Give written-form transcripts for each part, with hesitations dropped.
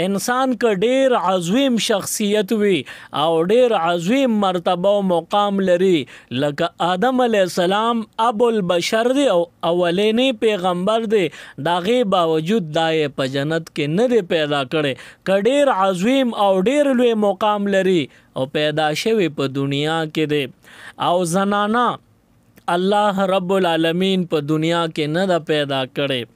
انسان که ډیر عظیم شخصیت وي او ډیر عظیم مرتبه او مقام لري لکه آدم علیه السلام ابو البشر دی او اولینی پیغمبر دی، داغه باوجود دای په جنت کې نه دی پیدا کړي. که ډیر عظیم او ډیر لوی مقام لري او پیدا شوی په دنیا کې دی. او زنانا الله رب العالمین په دنیا کې نه دا پیدا کړي.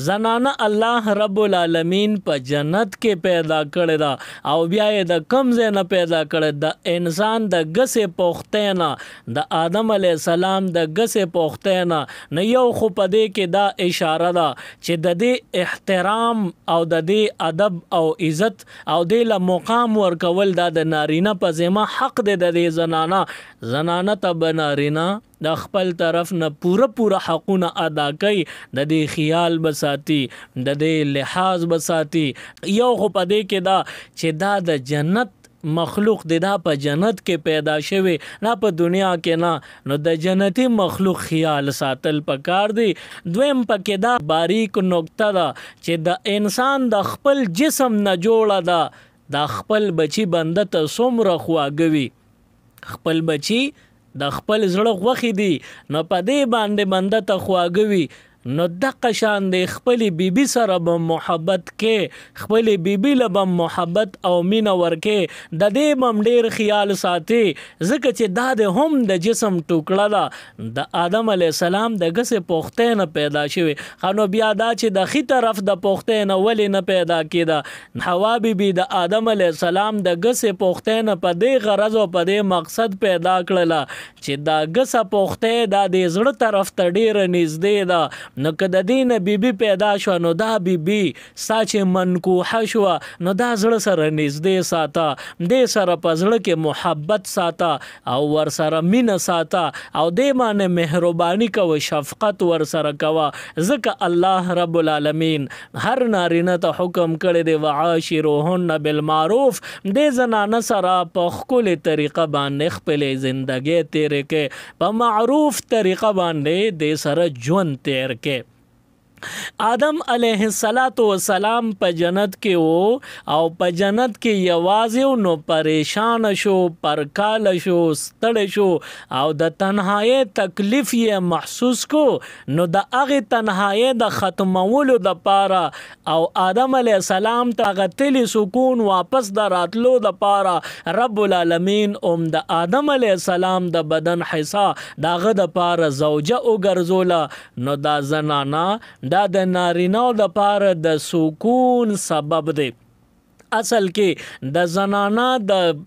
زنانه الله رب العالمین په جنت کې پیدا کړی دا او بیا یې د کم ځای نه پیدا کړی. د انسان د ګسې پوښتې نه، د آدم علیه السلام د ګسې پوښتې نه یو خو په دې کې دا اشاره ده چې د دې احترام او د دې ادب او عزت او دې له مقام ورکول دا د نارینه په ذمه حق دی. د دې زنانه ته به نارینه د خپل طرف نه پوره حقونه ادا کوي، د دې خیال بساتی، د دې لحاظ بساتی. یو خو په دې کې دا چې دا د جنت مخلوق دی، دا په جنت کې پیدا شوی نه په دنیا کې نه، نو د جنتی مخلوق خیال ساتل پکار دی. دویم پکې دا باریک نقطه ده چې د انسان د خپل جسم نه جوړه ده، د خپل بچی بنده ته څومره خواږوي، خپل بچی د خپل زړه غوښې دي نو په دې باندې بنده ته خواږوي. نو دغه شان د خپلې بیبي سره به محبت کې، خپلې بیبي له به محبت او مینه ورکې، د دې به هم ډېر خیال ساتي ځکه چې دا د هم د جسم ټوکړه ده. د آدم علیه السلام د ګسې پوښتې نه پیدا شوې. نو بیا دا چې د ښي طرف د پوښتې نه ولې نه پیدا کېده؟ حوا بیبي د آدم علیه السلام د ګسې پوښتې نه په دې غرض او په دې مقصد پیدا کړله چې دا ګسه پوښتې دا د زړه طرف ته ډېره نږدې ده. نو که د دې نه بیبي پیدا شوه نو دا بیبي ستا چې منکوحه شوه نو دا زړه سره نږدې ساته، دې سره په زړه کې محبت ساته او ورسره مینه ساته او دې باندې مهرباني کوه، شفقت ورسره کوه. ځکه الله رب العالمین هر نارینه ته حکم کړی دی وعاشروهن بالمعروف، دې زنانه سره په ښکلې طریقه باندې خپلې زندګۍ تیرې کې، په معروف طریقه باندې دې سره ژوند تیر کې. آدم علیه السلام په جنت کې وو او په جنت کې یوازې نو پریشان شو، پرکال شو، ستړی شو او د تنهایی تکلیف یې محسوس کو. نو د هغې تنهایی د ختمولو دپاره او آدم علیه السلام ته هغه تلي سکون واپس د راتلو دپاره رب العالمین د آدم علیه السلام د بدن حصه د هغه دپاره زوجه وګرځوله. نو دا زنانه دا د نارینه‌و دپاره د سکون سبب دی. اصل کې د زنانه د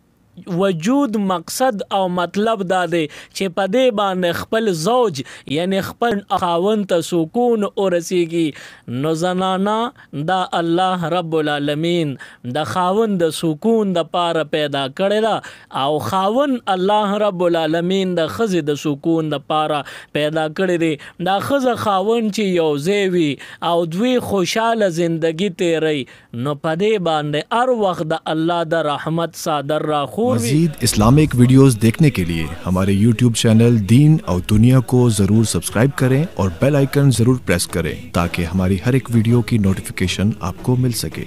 وجود مقصد او مطلب دا دی چې په دې باندې خپل زوج یعنی خپل خاوند ته سکون ورسیږي. نو زنانه دا الله رب العالمین د خاوند د سکون د پاره پیدا کړی ده او خاوند الله رب العالمین د ښځې د سکون د پاره پیدا کړی دی. دا ښځه خاوند چې یو ځای وي او دوی خوشحاله زندگی تیری نو په دې باندې هر وخت د الله د رحمت صادر راخو. मज़ीद Islamic videos देखने के लिए हमारे YouTube चैनल दीन और दुनिया को ज़रूर सब्सक्राइब करें और बेल आइकन ज़रूर प्रेस करें ताकि हमारी हर एक वीडियो की नोटिफिकेशन आपको मिल सके।